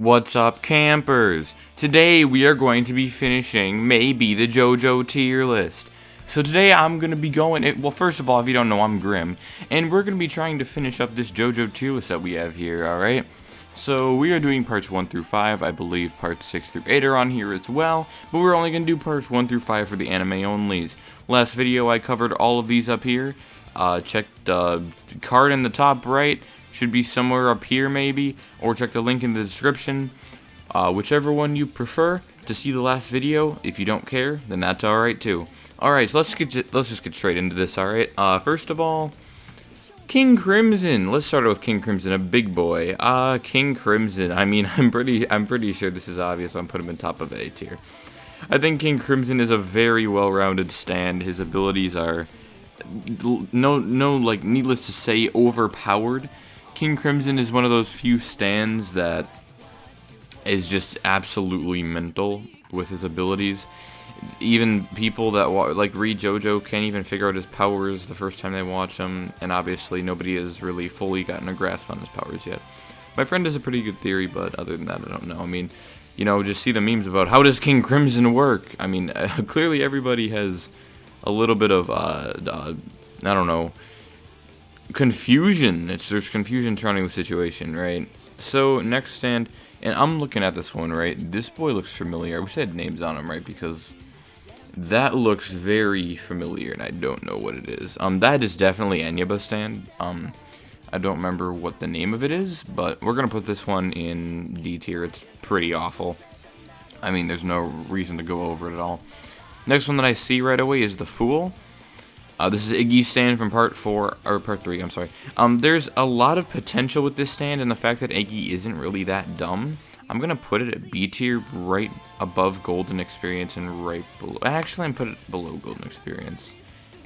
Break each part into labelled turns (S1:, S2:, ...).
S1: What's up, campers? Today we are going to be finishing maybe the Jojo tier list. So today I'm going to be going, well, first of all, if you don't know, I'm Grim, and we're going to be trying to finish up this Jojo tier list that we have here, alright? So we are doing parts 1 through 5, I believe parts 6 through 8 are on here as well, but we're only going to do parts 1 through 5 for the anime onlys. Last video I covered all of these up here. Check the card in the top right. Should be somewhere up here maybe, or check the link in the description, whichever one you prefer to see the last video. If you don't care, then that's alright too. Alright, so let's just get straight into this, alright? First of all, King Crimson. Let's start with King Crimson, a big boy. King Crimson, I mean, I'm pretty sure this is obvious. I'm putting him in top of A tier. I think King Crimson is a very well-rounded stand. His abilities are, like, needless to say, overpowered. King Crimson is one of those few stands that is just absolutely mental with his abilities. Even people that like read Jojo can't even figure out his powers the first time they watch him, and obviously nobody has really fully gotten a grasp on his powers yet. My friend has a pretty good theory, but other than that, I don't know. I mean, you know, just see the memes about how does King Crimson work? I mean, clearly everybody has a little bit of, I don't know, confusion. There's confusion surrounding the situation, right? So next stand, and I'm looking at this one, right? This boy looks familiar. I wish I had names on him, right? Because that looks very familiar, and I don't know what it is. That is definitely jjba stand. I don't remember what the name of it is, but we're gonna put this one in D tier. It's pretty awful. I mean, there's no reason to go over it at all. Next one that I see right away is the Fool. This is Iggy's stand from part 4, or part 3, I'm sorry. There's a lot of potential with this stand, and the fact that Iggy isn't really that dumb. I'm gonna put it at B tier, right above Golden Experience, and right below. Actually, I'm put it below Golden Experience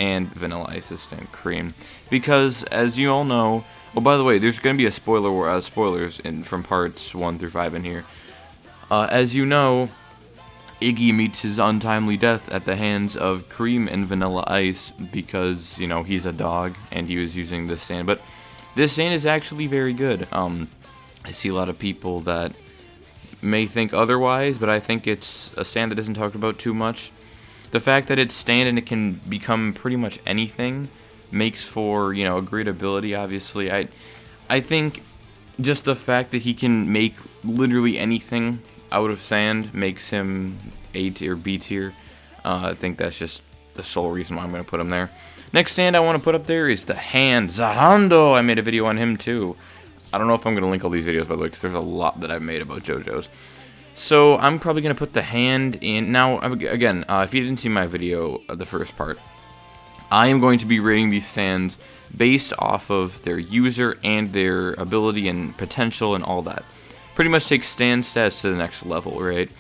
S1: and Vanilla Ice's stand, Cream, because as you all know. Well, by the way, there's gonna be a spoilers from parts 1 through 5 in here. As you know, Iggy meets his untimely death at the hands of Cream and Vanilla Ice because, you know, he's a dog and he was using this stand. But this stand is actually very good. I see a lot of people that may think otherwise, but I think it's a stand that isn't talked about too much. The fact that it's stand and it can become pretty much anything makes for, you know, a great ability, obviously. I think just the fact that he can make literally anything out of sand makes him A tier, B tier. I think that's just the sole reason why I'm going to put him there. Next stand I want to put up there is the Hand. Zahando! I made a video on him too. I don't know if I'm going to link all these videos, by the way, because there's a lot that I've made about JoJo's. So I'm probably going to put the Hand in. Now, again, if you didn't see my video of the first part, I am going to be rating these stands based off of their user and their ability and potential and all that. Pretty much take stand stats to the next level, right?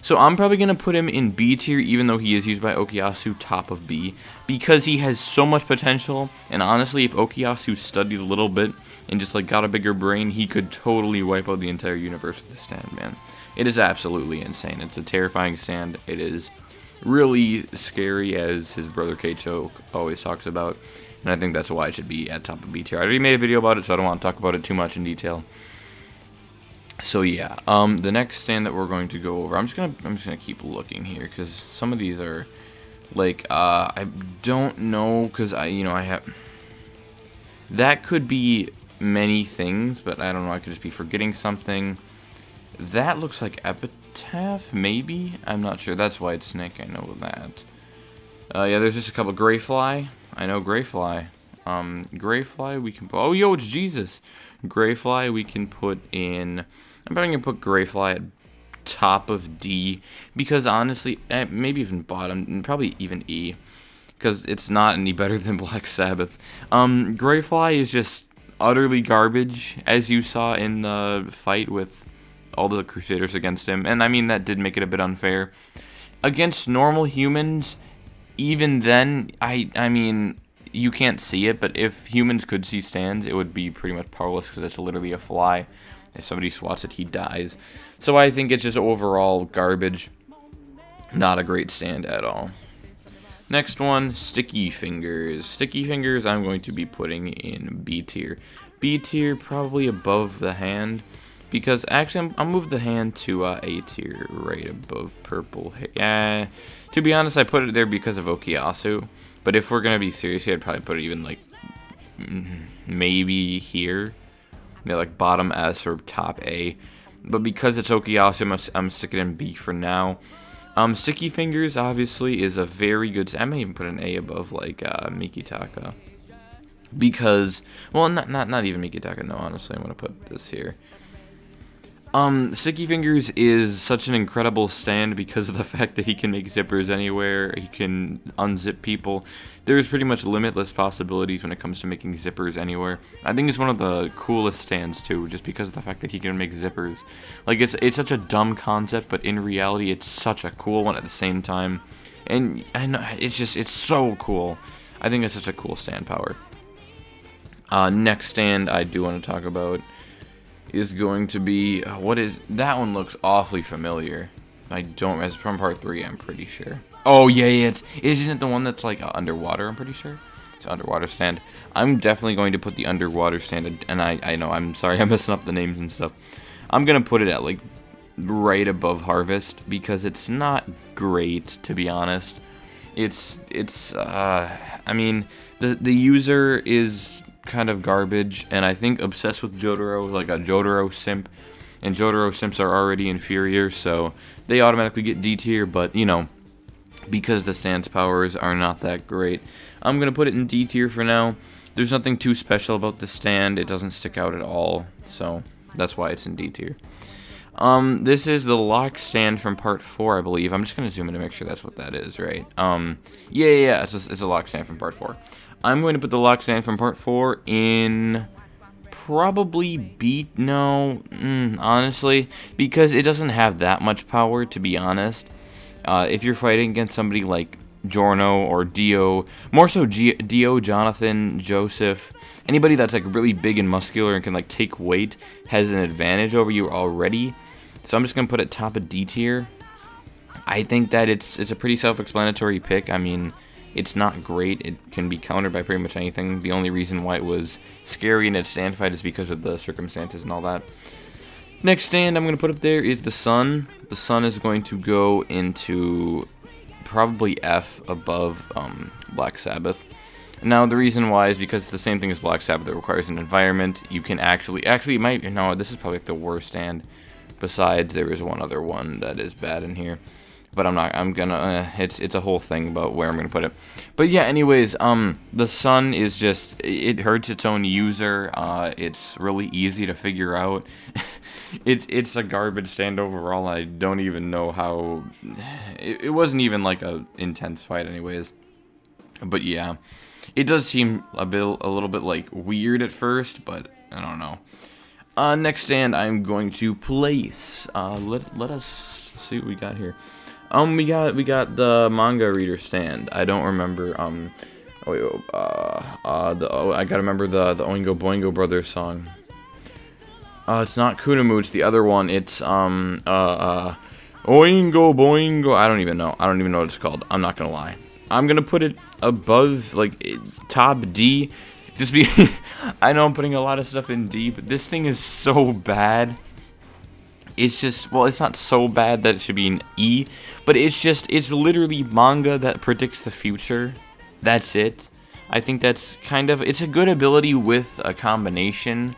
S1: So I'm probably going to put him in B tier, even though he is used by Okuyasu, top of B, because he has so much potential, and honestly, if Okuyasu studied a little bit and just like got a bigger brain, he could totally wipe out the entire universe with this stand, man. It is absolutely insane. It's a terrifying stand. It is really scary, as his brother Keicho always talks about, and I think that's why it should be at top of B tier. I already made a video about it, so I don't want to talk about it too much in detail. So yeah, the next stand that we're going to go over, I'm just gonna keep looking here because some of these are like I don't know, because I have, that could be many things, but I don't know, I could just be forgetting something. That looks like Epitaph, maybe, I'm not sure. That's White Snake, I know that. Yeah, there's just a couple. Greyfly, I know Greyfly. Greyfly we can put, oh yo, it's Jesus. Greyfly we can put in, I'm probably going to put Greyfly at top of D, because honestly, maybe even bottom, probably even E, because it's not any better than Black Sabbath. Greyfly is just utterly garbage, as you saw in the fight with all the Crusaders against him, and I mean, that did make it a bit unfair. Against normal humans, even then, I mean, you can't see it, but if humans could see stands, it would be pretty much powerless, because it's literally a fly. If somebody swats it, he dies. So I think it's just overall garbage. Not a great stand at all. Next one, Sticky Fingers. Sticky Fingers I'm going to be putting in B tier. B tier, probably above the Hand. because actually I'll move the hand to A tier right above purple. Yeah, to be honest, I put it there because of Okuyasu. But if we're gonna be serious, I'd probably put it even like maybe here, like bottom S or top A. But because it's Okuyasu, I'm sticking in B for now. Sticky Fingers obviously is a very good. I may even put an A above like Mikitaka, because well, not even Mikitaka. No, honestly, I'm gonna put this here. Sticky Fingers is such an incredible stand because of the fact that he can make zippers anywhere, he can unzip people. There's pretty much limitless possibilities when it comes to making zippers anywhere. I think it's one of the coolest stands too, just because of the fact that he can make zippers. Like, it's such a dumb concept, but in reality it's such a cool one at the same time. And I know, it's so cool. I think it's such a cool stand power. Next stand I do want to talk about is going to be, what is, that one looks awfully familiar. It's from part 3, I'm pretty sure. Oh, yeah, isn't it the one that's like underwater, I'm pretty sure? It's an underwater stand. I'm definitely going to put the underwater stand, and I know, I'm sorry, I'm messing up the names and stuff. I'm going to put it at like right above Harvest, because it's not great, to be honest. I mean, the user is kind of garbage, and I think obsessed with Jotaro, like a Jotaro simp, and Jotaro simps are already inferior, so they automatically get D tier, but you know, because the stand's powers are not that great, I'm gonna put it in D tier for now. There's nothing too special about the stand, it doesn't stick out at all, so that's why it's in D tier. This is the lock stand from part 4, I believe. I'm just gonna zoom in to make sure that's what that is, right? Yeah, it's a lock stand from part 4. I'm going to put the lock stand from part 4 in probably B. No, honestly, because it doesn't have that much power, to be honest. If you're fighting against somebody like Giorno or Dio, more so Dio, Jonathan, Joseph, anybody that's like really big and muscular and can like take weight has an advantage over you already. So I'm just gonna put it top of D tier. I think that it's a pretty self-explanatory pick. I mean, it's not great. It can be countered by pretty much anything. The only reason why it was scary in its stand fight is because of the circumstances and all that. Next stand I'm going to put up there is the Sun. The Sun is going to go into probably F above Black Sabbath. Now, the reason why is because it's the same thing as Black Sabbath. It requires an environment. You can actually, no, this is probably like the worst stand. Besides, there is one other one that is bad in here. But it's a whole thing about where I'm gonna put it. But yeah, anyways, the Sun is just, it hurts its own user. It's really easy to figure out. It's a garbage stand overall. I don't even know how, it wasn't even like a intense fight anyways. But yeah, it does seem a little bit like weird at first, but I don't know. Next stand I'm going to place. Let us see what we got here. We got the manga reader stand. I don't remember. I gotta remember the Oingo Boingo Brothers song. It's not Kunamu. It's the other one. It's Oingo Boingo. I don't even know what it's called. I'm not gonna lie. I'm gonna put it above, like top D. Just be. I know I'm putting a lot of stuff in D, but this thing is so bad. It's just, well, it's not so bad that it should be an E, but it's literally manga that predicts the future. That's it. I think that's kind of, it's a good ability with a combination,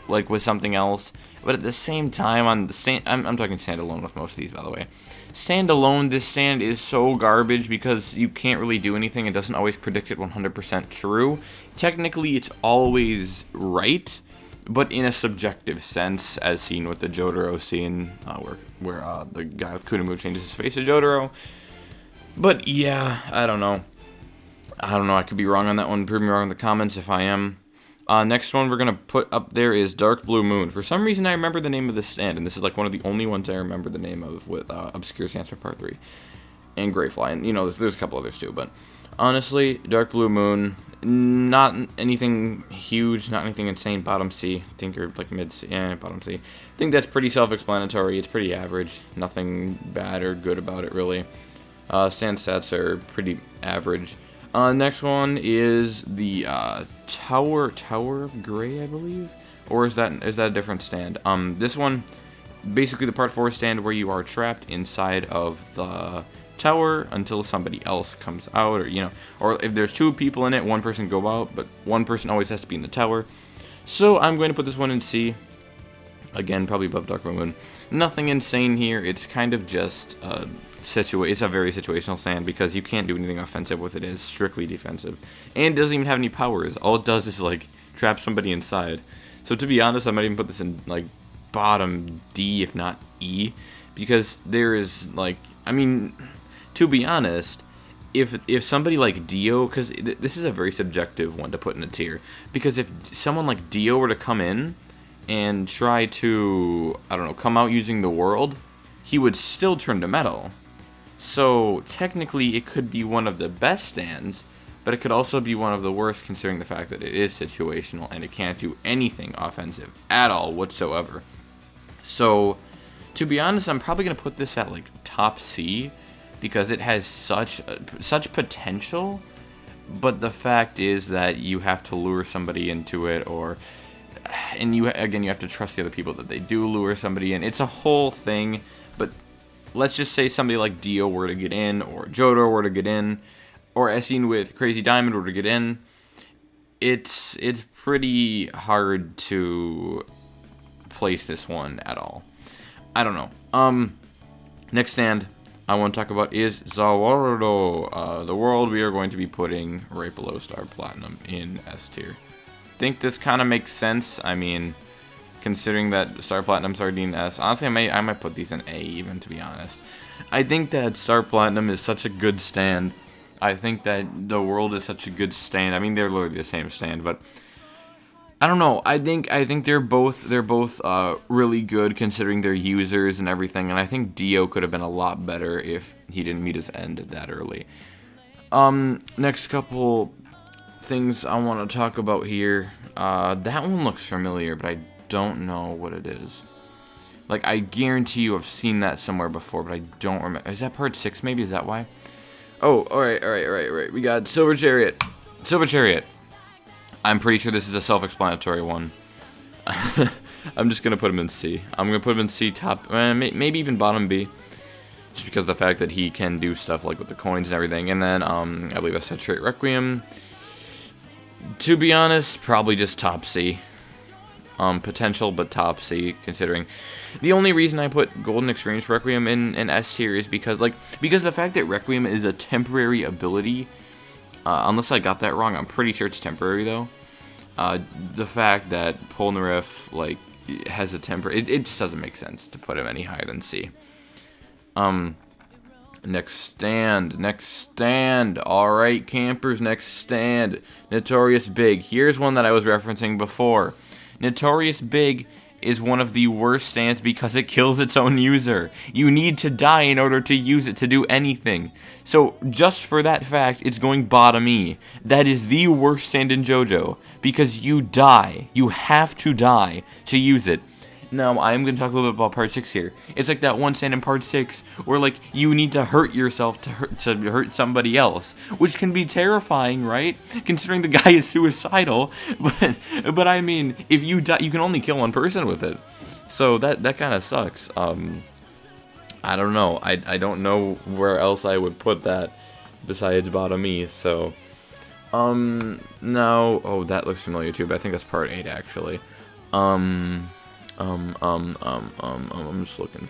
S1: like with something else, but at the same time, on the stand, I'm talking standalone with most of these, by the way. Standalone, this stand is so garbage because you can't really do anything. It doesn't always predict it 100% true. Technically, it's always right, but in a subjective sense, as seen with the Jotaro scene, where the guy with Kunamu changes his face to Jotaro. But yeah, I don't know. I could be wrong on that one. Prove me wrong in the comments if I am. Next one we're going to put up there is Dark Blue Moon. For some reason, I remember the name of this stand, and this is like one of the only ones I remember the name of with Obscure Stands for Part 3. And Greyfly, and you know, there's a couple others too, but honestly, Dark Blue Moon, not anything huge, not anything insane. Bottom C, I think, or like mid C, bottom C. I think that's pretty self-explanatory. It's pretty average. Nothing bad or good about it, really. Stand stats are pretty average. Next one is the Tower of Grey, I believe. Or is that a different stand? This one, basically the part 4 stand where you are trapped inside of the tower until somebody else comes out, or, you know, or if there's 2 people in it, 1 person go out, but 1 person always has to be in the tower. So I'm going to put this one in C. Again, probably above Dark Moon. Nothing insane here. It's kind of just it's a very situational stand because you can't do anything offensive with it. It's strictly defensive, and it doesn't even have any powers. All it does is like trap somebody inside. So to be honest, I might even put this in like bottom D, if not E, because there is like, I mean, to be honest, if somebody like Dio, because this is a very subjective one to put in a tier, because if someone like Dio were to come in and try to, I don't know, come out using the world, he would still turn to metal. So technically it could be one of the best stands, but it could also be one of the worst considering the fact that it is situational and it can't do anything offensive at all whatsoever. So to be honest, I'm probably going to put this at like top C because it has such potential, but the fact is that you have to lure somebody into it, and you have to trust the other people that they do lure somebody in. It's a whole thing, but let's just say somebody like Dio were to get in, or Jojo were to get in, or as seen with Crazy Diamond were to get in. It's pretty hard to place this one at all. I don't know. Next stand I want to talk about is Zawarudo, the world we are going to be putting right below Star Platinum in S tier. Think this kind of makes sense. I mean, considering that Star Platinum, Sardine S. Honestly, I might put these in A even, to be honest. I think that Star Platinum is such a good stand. I think that the world is such a good stand. I mean, they're literally the same stand, but I don't know. I think they're both really good considering their users and everything. And I think Dio could have been a lot better if he didn't meet his end that early. Next couple things I want to talk about here. That one looks familiar, but I don't know what it is. Like, I guarantee you I've seen that somewhere before, but I don't remember. Is that part 6 maybe? Is that why? Oh, alright. We got Silver Chariot. I'm pretty sure this is a self-explanatory one. I'm just going to put him in C. I'm going to put him in C top, maybe even bottom B. Just because of the fact that he can do stuff like with the coins and everything. And then, I believe that's Saturate Requiem. To be honest, probably just top C. Potential, but top C, considering. The only reason I put Golden Experience Requiem in S tier is because the fact that Requiem is a temporary ability. Unless I got that wrong, I'm pretty sure it's temporary though. The fact that Polnareff like has a it just doesn't make sense to put him any higher than C. Next stand. Alright, campers, next stand. Notorious Big. Here's one that I was referencing before. Notorious Big is one of the worst stands because it kills its own user. You need to die in order to use it to do anything. So, just for that fact, it's going bottom E. That is the worst stand in JoJo, because you die. You have to die to use it. Now, I'm going to talk a little bit about part 6 here. It's like that one stand in part 6 where, like, you need to hurt yourself to hurt somebody else, which can be terrifying, right? Considering the guy is suicidal, but I mean, if you die, you can only kill one person with it. So that kind of sucks. I don't know. I don't know where else I would put that besides bottom E. So, no. Oh, that looks familiar too, but I think that's part 8 actually. I'm just looking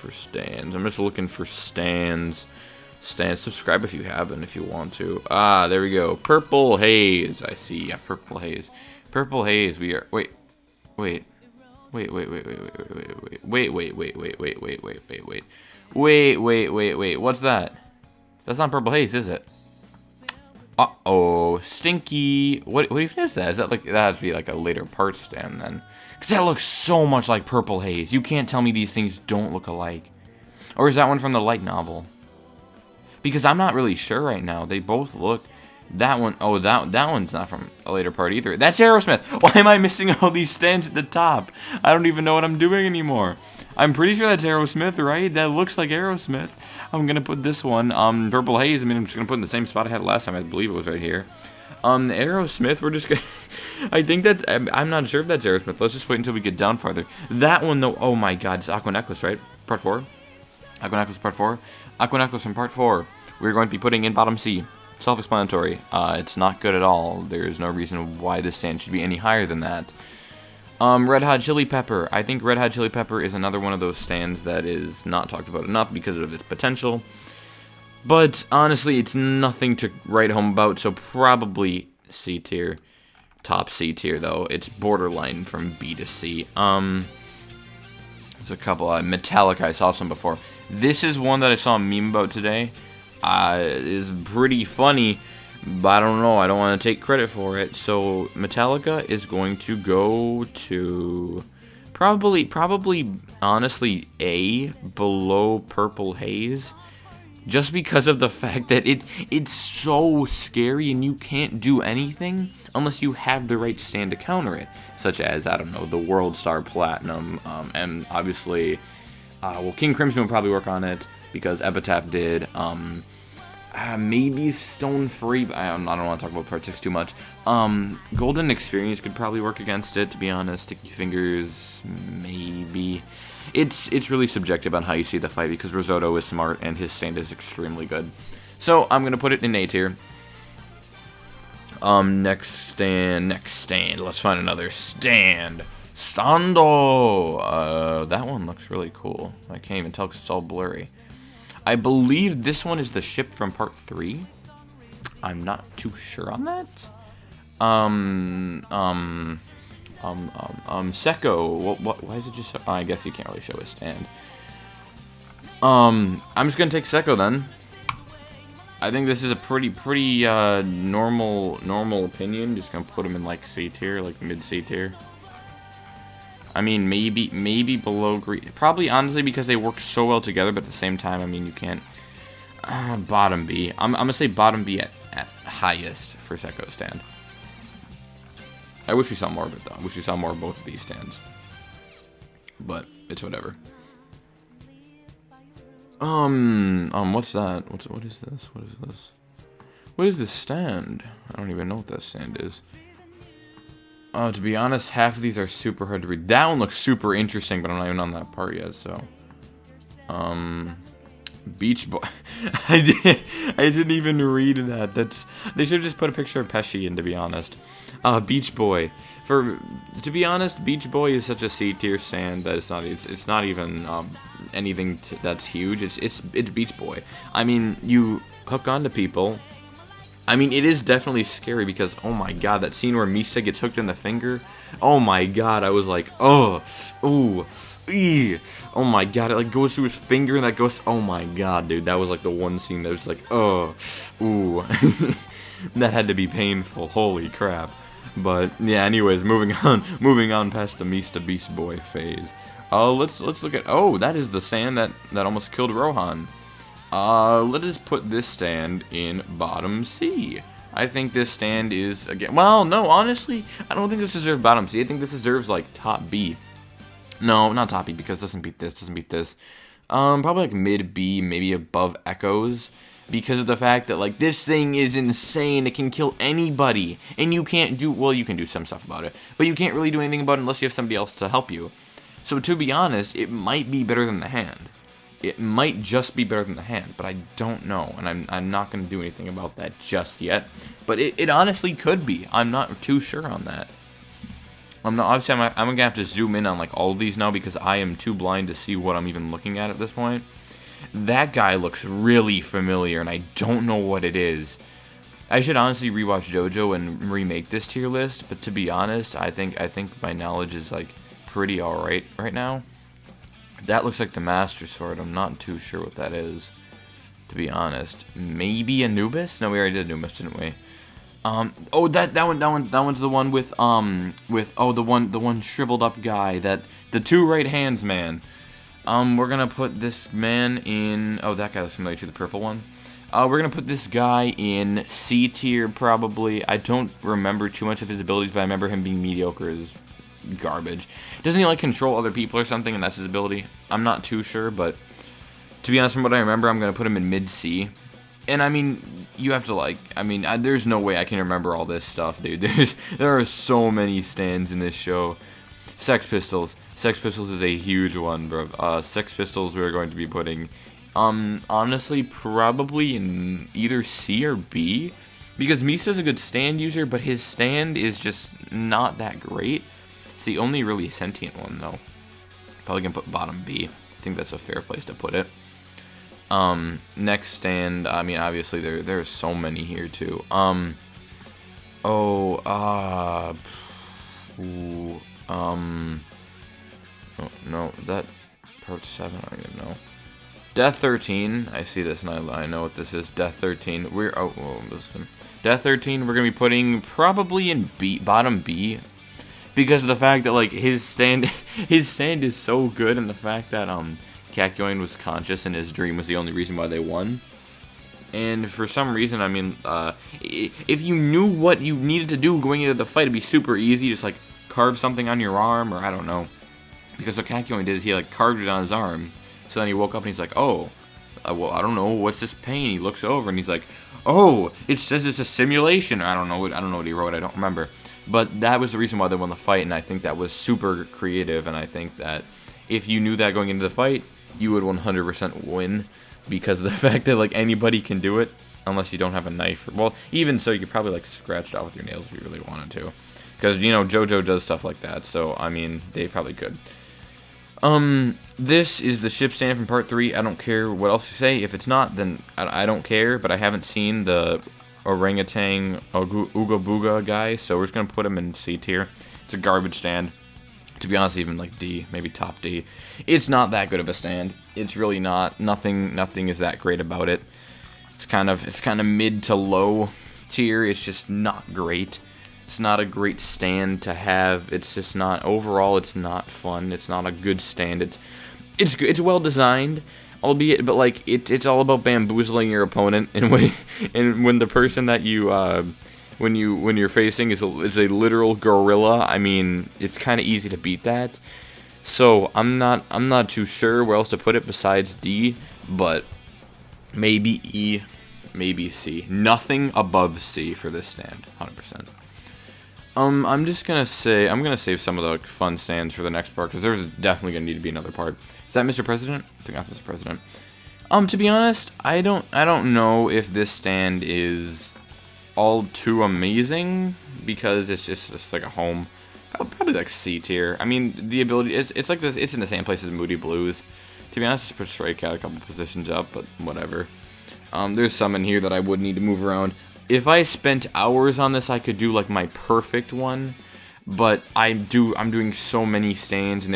S1: for stands. Subscribe if you haven't, if you want to. Ah, there we go. Purple Haze. I see. Yeah, Purple Haze. We are. Wait. Wait. What's that? That's not Purple Haze, is it? Uh-oh, Stinky. What even is that? Is that like, that has to be like a later part stand then? Because that looks so much like Purple Haze. You can't tell me these things don't look alike. Or is that one from the light novel? Because I'm not really sure right now. They both look. That one, oh, that one's not from a later part either. That's Aerosmith. Why am I missing all these stands at the top? I don't even know what I'm doing anymore. I'm pretty sure that's Aerosmith, right? That looks like Aerosmith. I'm gonna put this one, Purple Haze. I mean, I'm just gonna put it in the same spot I had last time. I believe it was right here. Aerosmith, we're just gonna... I think that's... I'm not sure if that's Aerosmith. Let's just wait until we get down farther. That one, though... Oh, my God. It's Aqua Necklace, right? Part 4? Aqua Necklace Part 4? Aqua Necklace from Part 4. We're going to be putting in bottom C. Self-explanatory. It's not good at all. There's no reason why this stand should be any higher than that. Red Hot Chili Pepper. I think Red Hot Chili Pepper is another one of those stands that is not talked about enough because of its potential. But, honestly, it's nothing to write home about, so probably C tier. Top C tier, though. It's borderline from B to C. There's a couple. Metallica, I saw some before. This is one that I saw a meme about today. It is pretty funny, but I don't know. I don't want to take credit for it. So, Metallica is going to go to... Probably, honestly, A, below Purple Haze. Just because of the fact that it's so scary and you can't do anything unless you have the right stand to counter it. Such as, I don't know, the World Star Platinum, and obviously, well, King Crimson will probably work on it because Epitaph did. Maybe Stone Free, but I don't want to talk about Part 6 too much. Golden Experience could probably work against it, to be honest. Sticky Fingers, maybe. It's really subjective on how you see the fight because Risotto is smart and his stand is extremely good. So I'm gonna put it in A tier. Next stand. Let's find another stand. Stando. That one looks really cool. I can't even tell because it's all blurry. I believe this one is the ship from Part 3. I'm not too sure on that. Sekko. Why is it just... I guess you can't really show his stand. I'm just gonna take Sekko then. I think this is a pretty normal opinion. Just gonna put him in like C tier, like mid C tier. I mean, maybe below green. Probably, honestly, because they work so well together, but at the same time, I mean, you can't... bottom B. I'm gonna say bottom B at highest for Sekko's stand. I wish we saw more of it, though. I wish we saw more of both of these stands. But, it's whatever. What's that? What is this? What is this? What is this stand? I don't even know what that stand is. To be honest, half of these are super hard to read. That one looks super interesting, but I'm not even on that part yet, so. Beach Boy. I didn't even read that. They should have just put a picture of Pesci in, to be honest. Beach Boy. To be honest, Beach Boy is such a C tier stand that it's not even anything that's huge. It's Beach Boy. I mean, you hook onto people. I mean, it is definitely scary because, oh my god, that scene where Mista gets hooked in the finger, oh my god, I was like, oh, ooh, ee, oh my god, it like goes through his finger and that goes, oh my god, dude, that was like the one scene that was like, oh, ooh, that had to be painful, holy crap. But, yeah, anyways, moving on past the Mista Beast Boy phase. Let's look at, oh, that is the stand that almost killed Rohan. Let us put this stand in bottom C. I think this stand is, again, well, no, honestly, I don't think this deserves bottom C. I think this deserves, like, top B. No, not top B, because it doesn't beat this, probably, like, mid B, maybe above Echoes, because of the fact that, like, this thing is insane. It can kill anybody, and you can't do, well, you can do some stuff about it, but you can't really do anything about it unless you have somebody else to help you. So, to be honest, it might be better than the hand. It might just be better than the hand, but I don't know, and I'm not going to do anything about that just yet. But it honestly could be. I'm not too sure on that. Obviously, I'm going to have to zoom in on like all of these now because I am too blind to see what I'm even looking at this point. That guy looks really familiar, and I don't know what it is. I should honestly rewatch Jojo and remake this tier list, but to be honest, I think my knowledge is like pretty alright right now. That looks like the Master Sword. I'm not too sure what that is, to be honest. Maybe Anubis? No, we already did Anubis, didn't we? Oh, that one's the one with the one shriveled up guy, the two right hands man. We're gonna put this man in. Oh, that guy looks familiar to the purple one. We're gonna put this guy in C tier probably. I don't remember too much of his abilities, but I remember him being mediocre as garbage. Doesn't he like control other people or something, and that's his ability? I'm not too sure, but to be honest, from what I remember, I'm gonna put him in mid C. And I mean, you have to like, I mean, there's no way I can remember all this stuff, dude. There are so many stands in this show. Sex Pistols. Sex Pistols is a huge one, bro. Sex Pistols we're going to be putting, honestly, probably in either C or B. Because Misa's a good stand user, but his stand is just not that great. It's the only really sentient one, though. Probably gonna put bottom B. I think that's a fair place to put it. Next stand, I mean, obviously there's so many here too. No, that part 7, I don't even know. Death 13, I see this and I know what this is. Death 13, Death 13, we're gonna be putting probably in B, bottom B, because of the fact that like his stand is so good, and the fact that Kakyoin was conscious and his dream was the only reason why they won. And for some reason, I mean, if you knew what you needed to do going into the fight, it'd be super easy. Just like carve something on your arm, or I don't know. Because what Kakyoin did is he like carved it on his arm. So then he woke up and he's like, oh, well, I don't know, what's this pain? He looks over and he's like, oh, it says it's a simulation. I don't know what he wrote. I don't remember. But that was the reason why they won the fight, and I think that was super creative. And I think that if you knew that going into the fight, you would 100% win, because of the fact that like anybody can do it unless you don't have a knife. Well, even so, you could probably like scratch it off with your nails if you really wanted to, because you know Jojo does stuff like that. So I mean, they probably could. This is the ship stand from part 3. I don't care what else you say. If it's not, then I don't care. But I haven't seen the orangutan Ooga Booga guy, so we're just gonna put him in C tier. It's a garbage stand. To be honest, even like D, maybe top D. It's not that good of a stand. It's really not. Nothing is that great about it. It's kind of mid to low tier. It's just not great. It's not a great stand to have. It's just not, overall, it's not fun. It's not a good stand. It's well designed, albeit, but like it's all about bamboozling your opponent, and when the person that you when you're facing is a literal gorilla, I mean, it's kind of easy to beat that. So I'm not too sure where else to put it besides D, but maybe E, maybe C. Nothing above C for this stand, 100%. I'm just gonna say I'm gonna save some of the fun stands for the next part, because there's definitely gonna need to be another part. Is that Mr. President? I think that's Mr. President. To be honest, I don't know if this stand is all too amazing, because it's just like a home. Probably like C tier. I mean, the ability, it's like this. It's in the same place as Moody Blues. To be honest, just put Stray Cat a couple positions up, but whatever. There's some in here that I would need to move around. If I spent hours on this, I could do like my perfect one, but I'm doing so many stands, and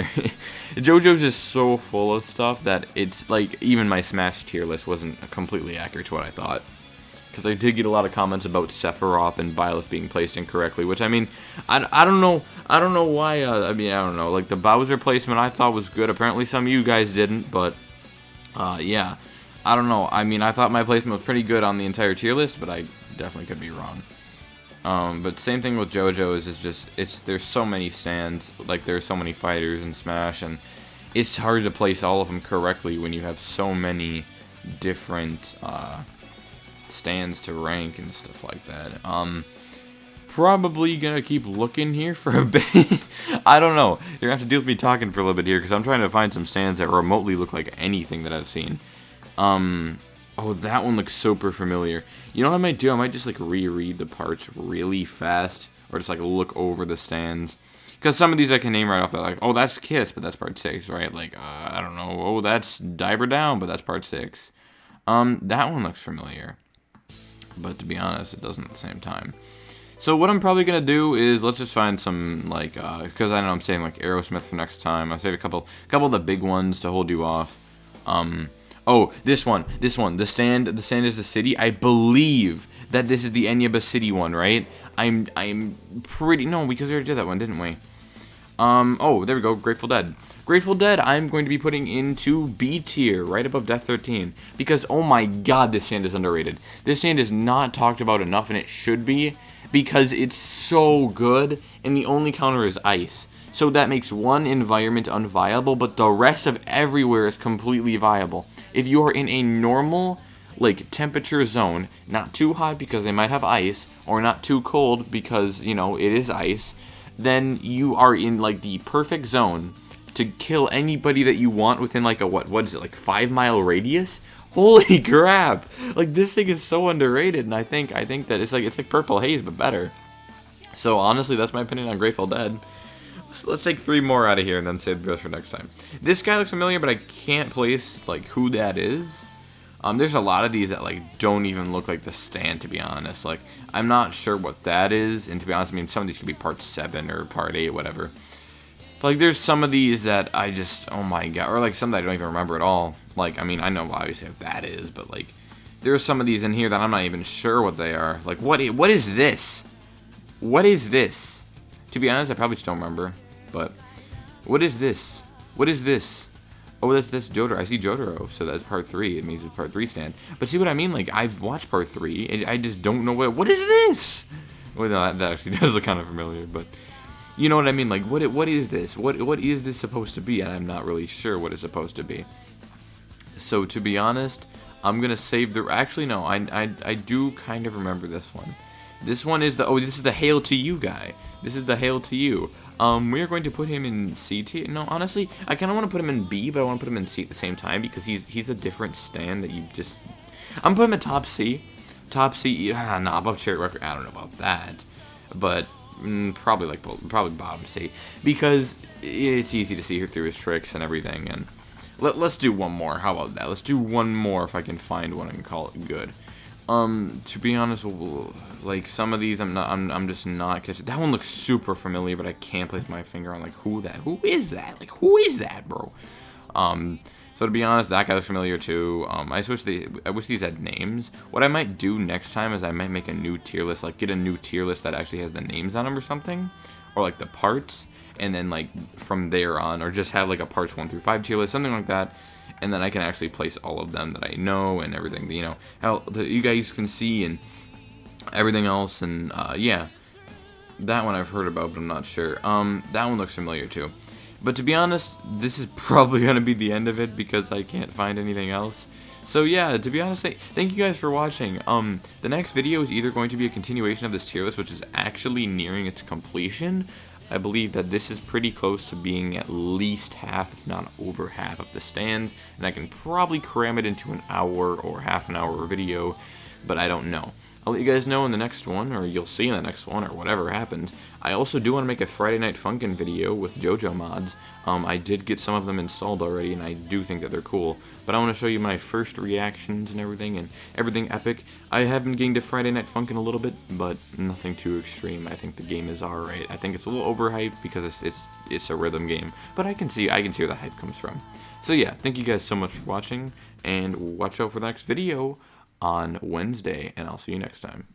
S1: JoJo's just so full of stuff that it's like even my Smash tier list wasn't completely accurate to what I thought. Because I did get a lot of comments about Sephiroth and Byleth being placed incorrectly, which I mean, I don't know why. I mean, I don't know. Like the Bowser placement, I thought was good. Apparently, some of you guys didn't, but yeah, I don't know. I mean, I thought my placement was pretty good on the entire tier list, but I definitely could be wrong. But same thing with JoJo. There's so many stands. Like there's so many fighters in Smash, and it's hard to place all of them correctly when you have so many different stands to rank and stuff like that. Probably gonna keep looking here for a bit. I don't know. You're gonna have to deal with me talking for a little bit here, because I'm trying to find some stands that remotely look like anything that I've seen. Oh, that one looks super familiar. You know what I might do? I might just like reread the parts really fast, or just like look over the stands. Because some of these I can name right off. Like, oh, that's Kiss, but that's part 6, right? Like, I don't know. Oh, that's Diver Down, but that's part 6. That one looks familiar. But to be honest, it doesn't at the same time. So what I'm probably going to do is, let's just find some, like, because I know I'm saying, like, Aerosmith for next time. I'll save a couple of the big ones to hold you off. Oh, this one, the stand is the city. I believe that this is the Enyaba City one, right? I'm pretty, no, because we already did that one, didn't we? Oh, there we go, Grateful Dead. Grateful Dead, I'm going to be putting into B tier, right above Death 13, because, oh my god, this stand is underrated. This stand is not talked about enough, and it should be, because it's so good, and the only counter is ice. So that makes one environment unviable, but the rest of everywhere is completely viable. If you are in a normal, like temperature zone, not too hot because they might have ice, or not too cold because, you know, it is ice, then you are in like the perfect zone to kill anybody that you want within like a what is it, like 5-mile radius? Holy crap! Like, this thing is so underrated, and I think that it's like Purple Haze but better. So honestly, that's my opinion on Grateful Dead. Let's take 3 more out of here and then save the rest for next time. This guy looks familiar, but I can't place like who that is. There's a lot of these that like don't even look like the stand, to be honest. Like, I'm not sure what that is, and to be honest, I mean, some of these could be part 7 or part 8, whatever. But like, there's some of these that I just, oh my god, or like some that I don't even remember at all. Like, I mean, I know obviously what that is, but like, there's some of these in here that I'm not even sure what they are. Like, what is this? What is this? To be honest, I probably just don't remember. But what is this? What is this? Oh, that's Jojo. I see Jojo, so that's part 3. It means it's part 3 stand. But see what I mean? Like, I've watched part 3, and I just don't know what is this? Well, no, that actually does look kind of familiar, but you know what I mean? Like, what is this? What is this supposed to be? And I'm not really sure what it's supposed to be. So to be honest, I'm gonna save the. Actually, no, I do kind of remember this one. This one is this is the Hail to You guy. This is the Hail to You. We are going to put him in C tier. No, honestly, I kind of want to put him in B, but I want to put him in C at the same time because he's a different stand that you just. I'm putting him at top C. Top C. No, above Cherry Record. I don't know about that, but probably bottom C because it's easy to see through his tricks and everything. And let's do one more. How about that? Let's do one more if I can find one and call it good. To be honest, like some of these, I'm just not catching. That one looks super familiar, but I can't place my finger on like who is that? Like, who is that, bro? So to be honest, that guy looks familiar too. I wish these had names. What I might do next time is I might make a new tier list, like get a new tier list that actually has the names on them or something, or like the parts, and then like from there on, or just have like a parts 1 through 5 tier list, something like that. And then I can actually place all of them that I know and everything, you know, how you guys can see and everything else. And yeah, that one I've heard about, but I'm not sure. That one looks familiar too. But to be honest, this is probably going to be the end of it because I can't find anything else. So yeah, to be honest, thank you guys for watching. The next video is either going to be a continuation of this tier list, which is actually nearing its completion. I believe that this is pretty close to being at least half, if not over half, of the stands, and I can probably cram it into an hour or half an hour video, but I don't know. I'll let you guys know in the next one, or you'll see in the next one, or whatever happens. I also do want to make a Friday Night Funkin' video with Jojo mods. I did get some of them installed already, and I do think that they're cool. But I want to show you my first reactions and everything epic. I have been getting to Friday Night Funkin' a little bit, but nothing too extreme. I think the game is alright. I think it's a little overhyped because it's a rhythm game, but I can see where the hype comes from. So yeah, thank you guys so much for watching, and watch out for the next video on Wednesday, and I'll see you next time.